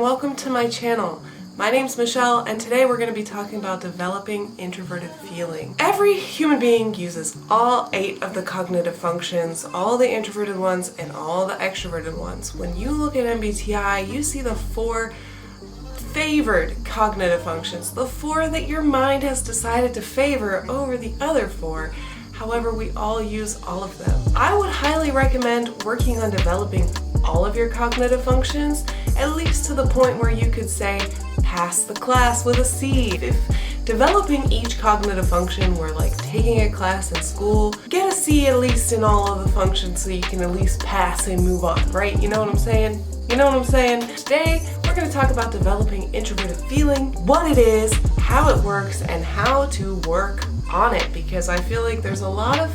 welcome to my channel. My name's Michelle, and today we're going to be talking about developing introverted feeling. Every human being uses all 8 of the cognitive functions, all the introverted ones and all the extroverted ones. When you look at MBTI, you see the 4 favored cognitive functions, the 4 that your mind has decided to favor over the other 4. However, we all use all of them. I would highly recommend working on developing all of your cognitive functions, at least to the point where you could say, pass the class with a C. If developing each cognitive function were like taking a class in school, get a C at least in all of the functions so you can at least pass and move on, right? You know what I'm saying? You know what I'm saying? Today, we're going to talk about developing introverted feeling, what it is, how it works, and how to work on it, because I feel like there's a lot of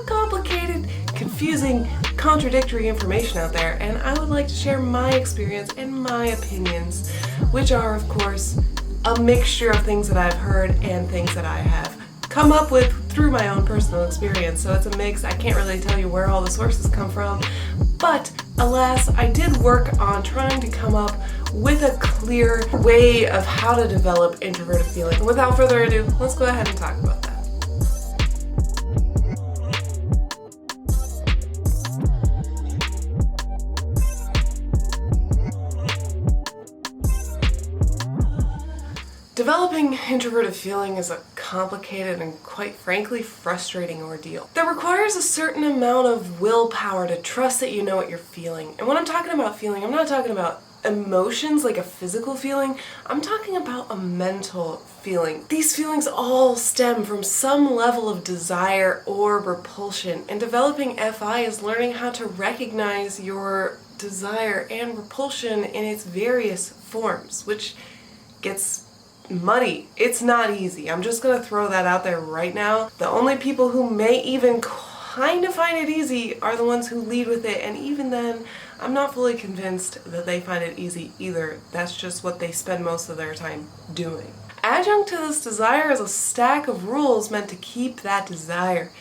complicated, confusing, contradictory information out there, and I would like to share my experience and my opinions, which are, of course, a mixture of things that I've heard and things that I have come up with through my own personal experience. So it's a mix. I can't really tell you where all the sources come from, but alas, I did work on trying to come up with a clear way of how to develop introverted feeling. And without further ado, let's go ahead and talk about that. Developing introverted feeling is a complicated and quite frankly frustrating ordeal that requires a certain amount of willpower to trust that you know what you're feeling. And when I'm talking about feeling, I'm not talking about emotions like a physical feeling, I'm talking about a mental feeling. These feelings all stem from some level of desire or repulsion, and developing FI is learning how to recognize your desire and repulsion in its various forms, which gets muddy. It's not easy. I'm just gonna throw that out there right now. The only people who may even kind of find it easy are the ones who lead with it, and even then, I'm not fully convinced that they find it easy either. That's just what they spend most of their time doing. Adjunct to this desire is a stack of rules meant to keep that desire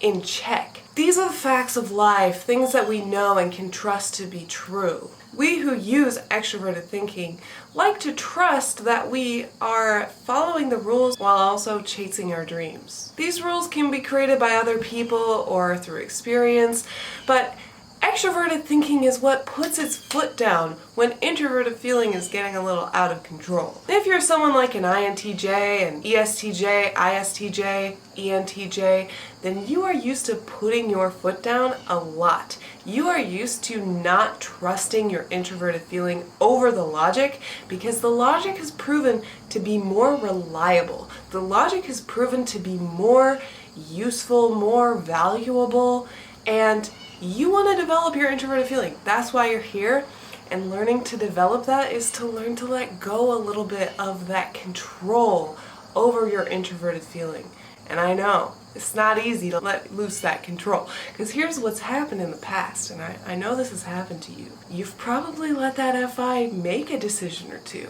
in check. These are the facts of life, things that we know and can trust to be true. We who use extroverted thinking like to trust that we are following the rules while also chasing our dreams. These rules can be created by other people or through experience, but extroverted thinking is what puts its foot down when introverted feeling is getting a little out of control. If you're someone like an INTJ, an ESTJ, ISTJ, ENTJ, then you are used to putting your foot down a lot. You are used to not trusting your introverted feeling over the logic, because the logic has proven to be more reliable. The logic has proven to be more useful, more valuable, and you want to develop your introverted feeling. That's why you're here, and learning to develop that is to learn to let go a little bit of that control over your introverted feeling. And I know it's not easy to let loose that control, because here's what's happened in the past, and I know this has happened to you. You've probably let that FI make a decision or two.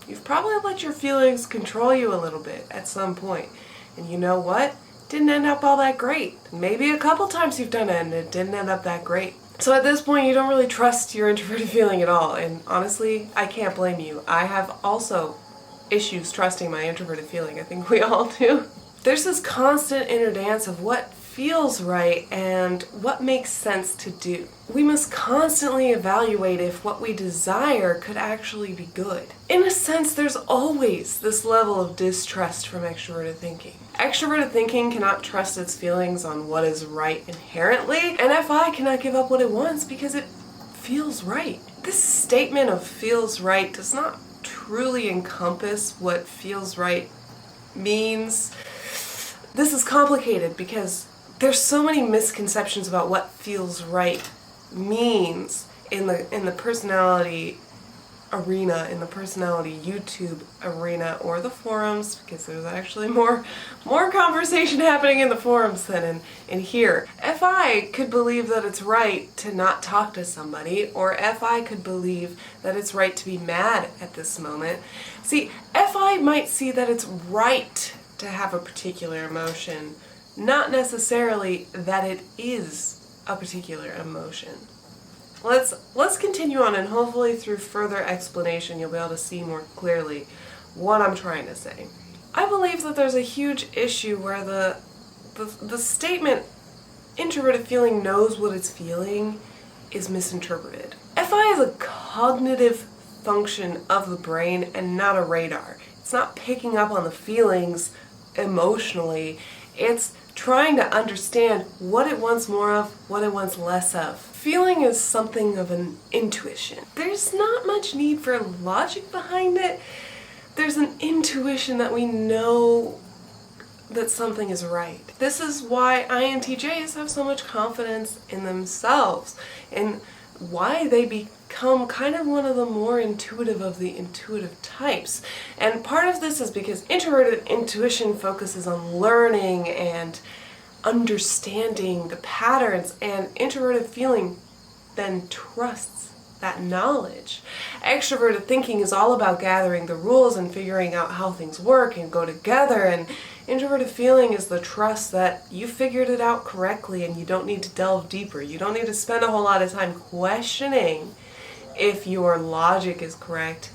You've probably let your feelings control you a little bit at some point, and you know what? Didn't end up all that great. Maybe a couple times you've done it and it didn't end up that great. So at this point, you don't really trust your introverted feeling at all, and honestly, I can't blame you. I have also issues trusting my introverted feeling. I think we all do. There's this constant inner dance of what feels right and what makes sense to do. We must constantly evaluate if what we desire could actually be good. In a sense, there's always this level of distrust from extroverted thinking. Extroverted thinking cannot trust its feelings on what is right inherently, and FI cannot give up what it wants because it feels right. This statement of feels right does not truly encompass what feels right means. This is complicated because there's so many misconceptions about what feels right means in the personality arena, in the personality YouTube arena, or the forums, because there's actually more conversation happening in the forums than in here. FI could believe that it's right to not talk to somebody, or FI could believe that it's right to be mad at this moment. See, FI might see that it's right to have a particular emotion, not necessarily that it is a particular emotion. let's continue on, and hopefully through further explanation you'll be able to see more clearly what I'm trying to say. I believe that there's a huge issue where the statement introverted feeling knows what it's feeling is misinterpreted. FI is a cognitive function of the brain and not a radar. It's not picking up on the feelings emotionally. It's trying to understand what it wants more of, what it wants less of. Feeling is something of an intuition. There's not much need for logic behind it. There's an intuition that we know that something is right. This is why INTJs have so much confidence in themselves and why they become kind of one of the more intuitive of the intuitive types. And part of this is because introverted intuition focuses on learning and understanding the patterns, and introverted feeling then trusts that knowledge. Extroverted thinking is all about gathering the rules and figuring out how things work and go together, and introverted feeling is the trust that you figured it out correctly and you don't need to delve deeper. You don't need to spend a whole lot of time questioning if your logic is correct.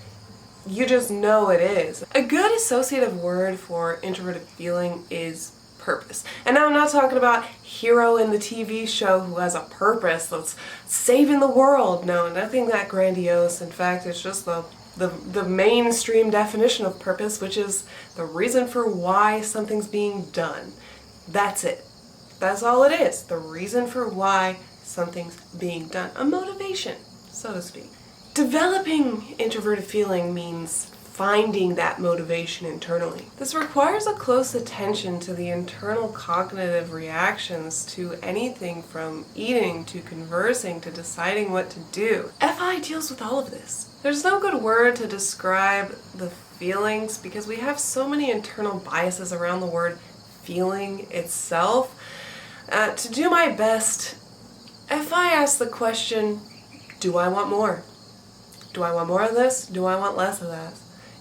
You just know it is. A good associative word for introverted feeling is purpose. And now I'm not talking about hero in the TV show who has a purpose that's saving the world. No, nothing that grandiose. In fact, it's just the mainstream definition of purpose, which is the reason for why something's being done. That's it. That's all it is. The reason for why something's being done. A motivation, so to speak. Developing introverted feeling means finding that motivation internally. This requires a close attention to the internal cognitive reactions to anything from eating to conversing to deciding what to do. FI deals with all of this. There's no good word to describe the feelings because we have so many internal biases around the word feeling itself. To do my best, FI asks the question, do I want more? Do I want more of this? Do I want less of that?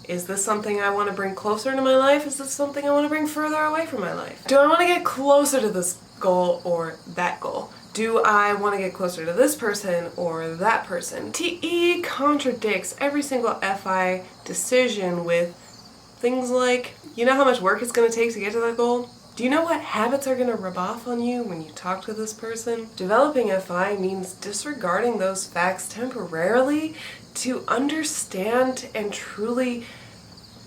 Is this something I want to bring closer to my life? Is this something I want to bring further away from my life? Do I want to get closer to this goal or that goal? Do I want to get closer to this person or that person? TE contradicts every single FI decision with things like, you know how much work it's going to take to get to that goal? Do you know what habits are going to rub off on you when you talk to this person? Developing FI means disregarding those facts temporarily to understand and truly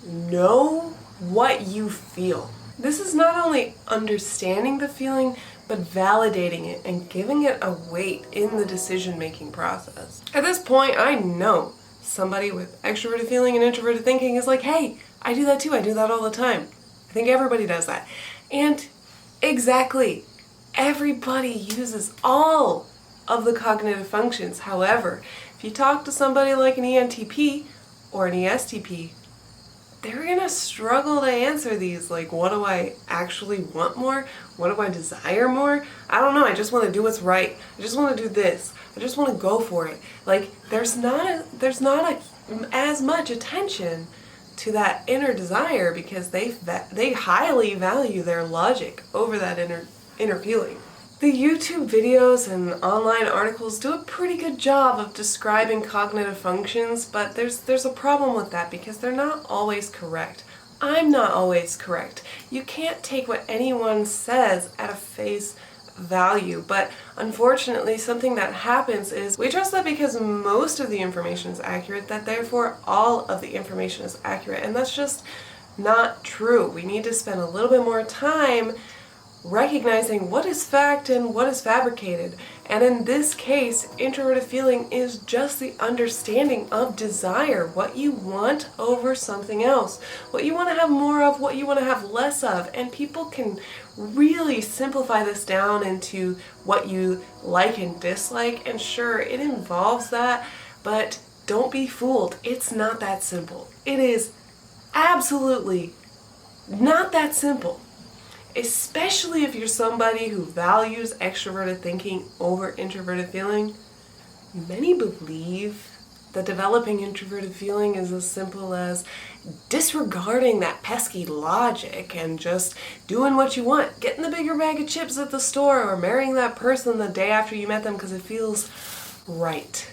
know what you feel. This is not only understanding the feeling, but validating it and giving it a weight in the decision-making process. At this point, I know somebody with extroverted feeling and introverted thinking is like, hey, I do that too, I do that all the time. I think everybody does that. And exactly, everybody uses all of the cognitive functions. However, if you talk to somebody like an ENTP or an ESTP, they're gonna struggle to answer these, like, what do I actually want more? What do I desire more? I don't know, I just want to do what's right. I just want to do this. I just want to go for it. Like, there's not as much attention to that inner desire because they highly value their logic over that inner feeling. The YouTube videos and online articles do a pretty good job of describing cognitive functions, but there's a problem with that because they're not always correct. I'm not always correct. You can't take what anyone says at a face value, but unfortunately something that happens is we trust that because most of the information is accurate, that therefore all of the information is accurate, and that's just not true. We need to spend a little bit more time recognizing what is fact and what is fabricated. And in this case, introverted feeling is just the understanding of desire, what you want over something else, what you want to have more of, what you want to have less of. And people can really simplify this down into what you like and dislike. And sure, it involves that, but don't be fooled. It's not that simple. It is absolutely not that simple. Especially if you're somebody who values extroverted thinking over introverted feeling. Many believe that developing introverted feeling is as simple as disregarding that pesky logic and just doing what you want, getting the bigger bag of chips at the store or marrying that person the day after you met them because it feels right.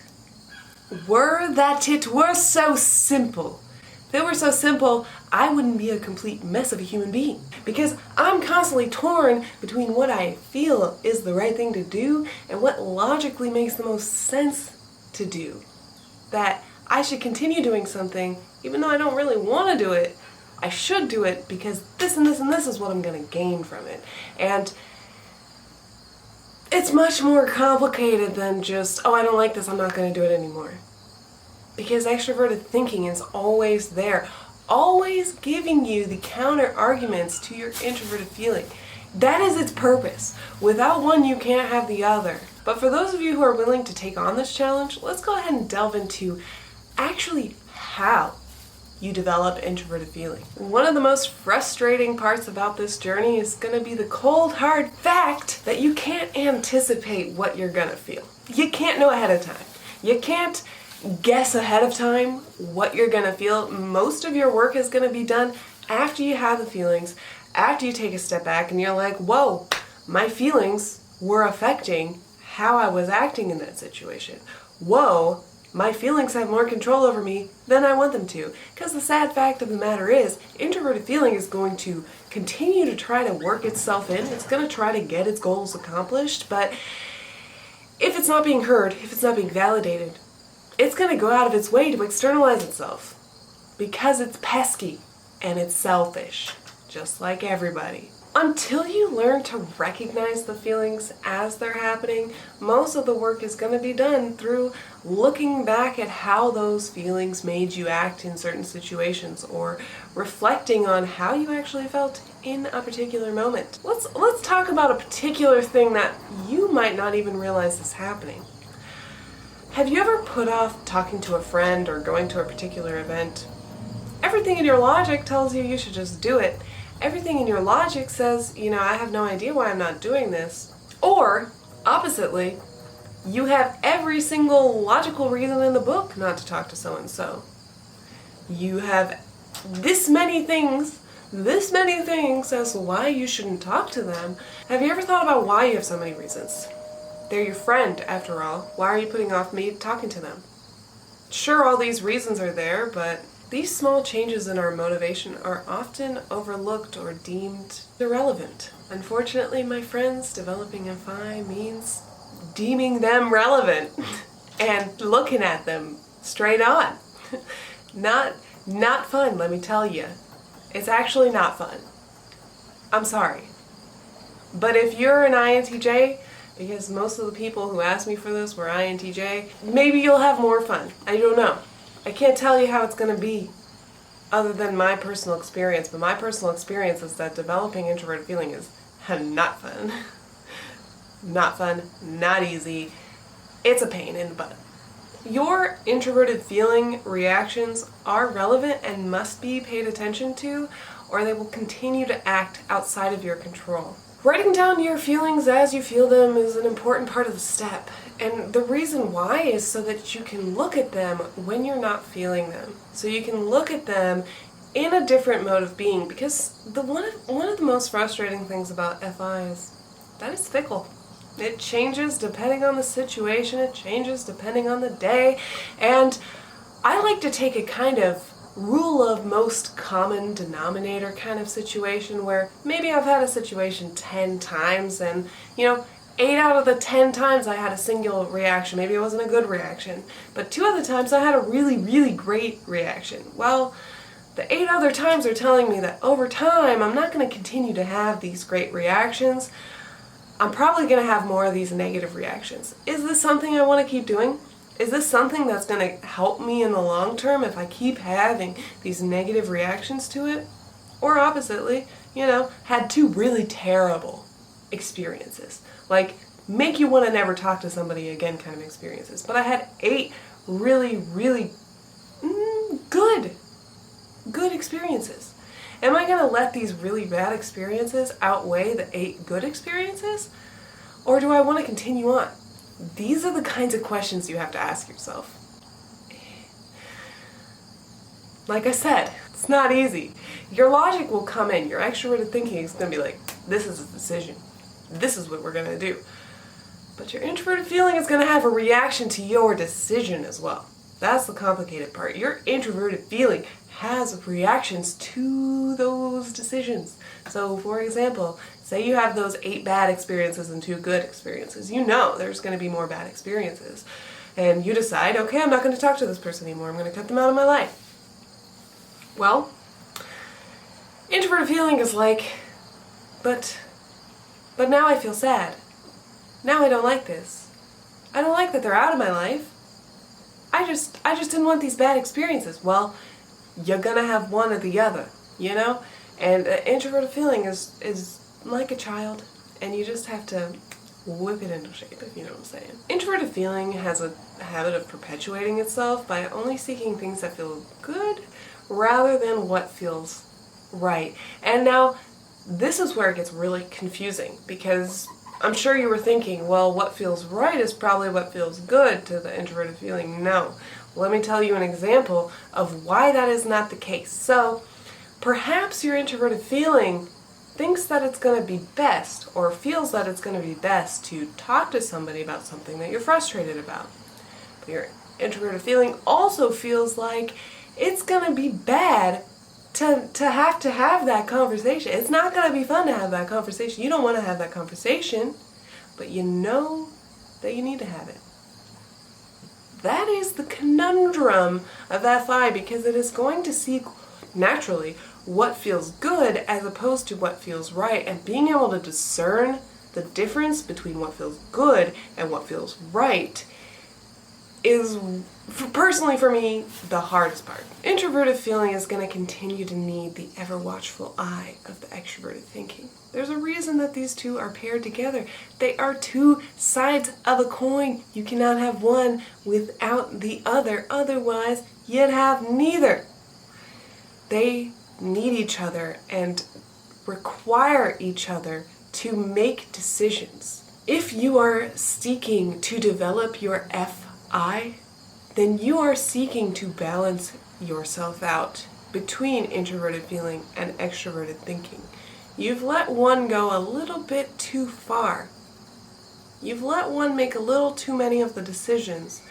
Were that it were so simple. If it were so simple, I wouldn't be a complete mess of a human being. Because I'm constantly torn between what I feel is the right thing to do and what logically makes the most sense to do. That I should continue doing something even though I don't really want to do it. I should do it because this and this and this is what I'm going to gain from it. And it's much more complicated than just, oh, I don't like this, I'm not going to do it anymore. Because extroverted thinking is always there, always giving you the counter arguments to your introverted feeling. That is its purpose. Without one, you can't have the other. But for those of you who are willing to take on this challenge, let's go ahead and delve into actually how you develop introverted feeling. One of the most frustrating parts about this journey is going to be the cold, hard fact that you can't anticipate what you're going to feel. You can't know ahead of time. You can't guess ahead of time what you're going to feel. Most of your work is going to be done after you have the feelings, after you take a step back and you're like, whoa, my feelings were affecting how I was acting in that situation. Whoa, my feelings have more control over me than I want them to. Because the sad fact of the matter is, introverted feeling is going to continue to try to work itself in. It's going to try to get its goals accomplished, but if it's not being heard, if it's not being validated, it's going to go out of its way to externalize itself. Because it's pesky and it's selfish, just like everybody. Until you learn to recognize the feelings as they're happening, most of the work is going to be done through looking back at how those feelings made you act in certain situations or reflecting on how you actually felt in a particular moment. Let's talk about a particular thing that you might not even realize is happening. Have you ever put off talking to a friend or going to a particular event? Everything in your logic tells you should just do it. Everything in your logic says, I have no idea why I'm not doing this. Or, oppositely, you have every single logical reason in the book not to talk to so-and-so. You have this many things as to why you shouldn't talk to them. Have you ever thought about why you have so many reasons? They're your friend, after all. Why are you putting off me talking to them? Sure, all these reasons are there, but these small changes in our motivation are often overlooked or deemed irrelevant. Unfortunately, my friends, developing FI means deeming them relevant and looking at them straight on. Not fun, let me tell you. It's actually not fun. I'm sorry. But if you're an INTJ, because most of the people who asked me for this were INTJ, maybe you'll have more fun. I don't know. I can't tell you how it's going to be other than my personal experience, but my personal experience is that developing introverted feeling is not fun. Not fun, not easy. It's a pain in the butt. Your introverted feeling reactions are relevant and must be paid attention to, or they will continue to act outside of your control. Writing down your feelings as you feel them is an important part of the step. And the reason why is so that you can look at them when you're not feeling them. So you can look at them in a different mode of being, because one of the most frustrating things about FI is that it's fickle. It changes depending on the situation, it changes depending on the day, and I like to take a kind of rule of most common denominator kind of situation where maybe I've had a situation 10 times and, 8 out of the 10 times I had a single reaction. Maybe it wasn't a good reaction, but 2 other times I had a really, really great reaction. Well, the 8 other times are telling me that over time I'm not going to continue to have these great reactions. I'm probably going to have more of these negative reactions. Is this something I want to keep doing? Is this something that's going to help me in the long term if I keep having these negative reactions to it? Or oppositely, had 2 really terrible experiences. Like, make you want to never talk to somebody again kind of experiences. But I had 8 really, really good experiences. Am I going to let these really bad experiences outweigh the 8 good experiences? Or do I want to continue on? These are the kinds of questions you have to ask yourself. Like I said, it's not easy. Your logic will come in. Your extroverted thinking is going to be like, this is a decision. This is what we're going to do. But your introverted feeling is going to have a reaction to your decision as well. That's the complicated part. Your introverted feeling has reactions to those decisions. So for example, say you have those 8 bad experiences and 2 good experiences. You know there's going to be more bad experiences. And you decide, okay, I'm not going to talk to this person anymore. I'm going to cut them out of my life. Well, introverted feeling is like, but now I feel sad. Now I don't like this. I don't like that they're out of my life. I just didn't want these bad experiences. Well, you're gonna have one or the other, you know? And introverted feeling is like a child, and you just have to whip it into shape, if you know what I'm saying. Introverted feeling has a habit of perpetuating itself by only seeking things that feel good rather than what feels right. And now, this is where it gets really confusing, because I'm sure you were thinking, well, what feels right is probably what feels good to the introverted feeling. No. Let me tell you an example of why that is not the case. So, perhaps your introverted feeling thinks that it's going to be best, or feels that it's going to be best to talk to somebody about something that you're frustrated about. But your introverted feeling also feels like it's going to be bad to have that conversation. It's not going to be fun to have that conversation. You don't want to have that conversation, but you know that you need to have it. That is the conundrum of FI, because it is going to seek naturally what feels good as opposed to what feels right, and being able to discern the difference between what feels good and what feels right is, personally for me, the hardest part. Introverted feeling is going to continue to need the ever-watchful eye of the extroverted thinking. There's a reason that these two are paired together. They are 2 sides of a coin. You cannot have one without the other. Otherwise, you'd have neither. They need each other and require each other to make decisions. If you are seeking to develop your FI, then you are seeking to balance yourself out between introverted feeling and extroverted thinking. You've let one go a little bit too far. You've let one make a little too many of the decisions,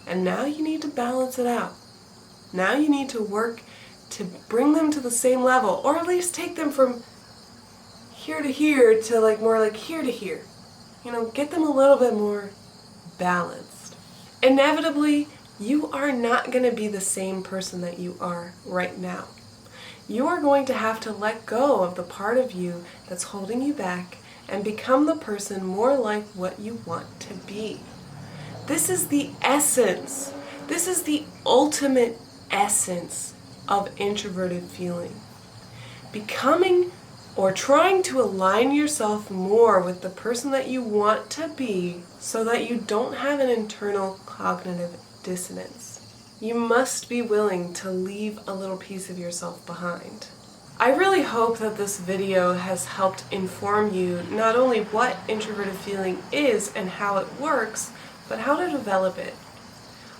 and now you need to balance it out. Now you need to work to bring them to the same level, or at least take them from here to here to more like here to here. You know, get them a little bit more balanced. Inevitably, you are not going to be the same person that you are right now. You are going to have to let go of the part of you that's holding you back and become the person more like what you want to be. This is the essence. This is the ultimate essence of introverted feeling. Becoming or trying to align yourself more with the person that you want to be so that you don't have an internal cognitive dissonance. You must be willing to leave a little piece of yourself behind. I really hope that this video has helped inform you not only what introverted feeling is and how it works, but how to develop it.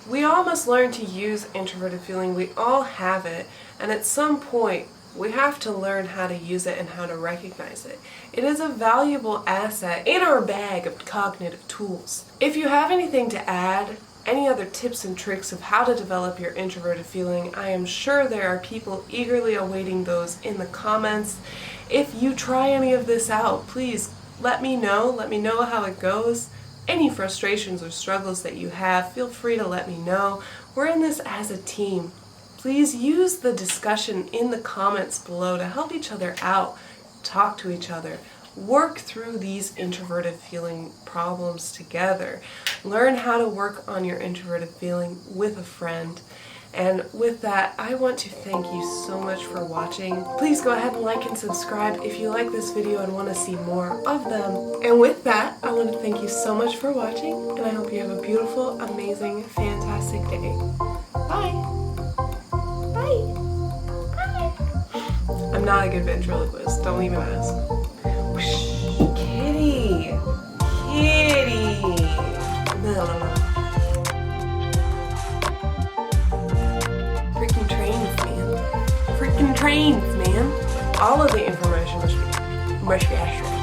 We all must learn to use introverted feeling. We all have it, and at some point we have to learn how to use it and how to recognize it. It is a valuable asset in our bag of cognitive tools. If you have anything to add, any other tips and tricks of how to develop your introverted feeling, I am sure there are people eagerly awaiting those in the comments. If you try any of this out, please let me know. Let me know how it goes. Any frustrations or struggles that you have, feel free to let me know. We're in this as a team. Please use the discussion in the comments below to help each other out, talk to each other, work through these introverted feeling problems together. Learn how to work on your introverted feeling with a friend. And with that, I want to thank you so much for watching. Please go ahead and like and subscribe if you like this video and want to see more of them. And with that, I want to thank you so much for watching, and I hope you have a beautiful, amazing, fantastic day. Bye! Bye! Bye! I'm not a good ventriloquist, don't even ask. Whoosh. Kitty! Kitty! No. Freaking trains, man. All of the information must be accurate.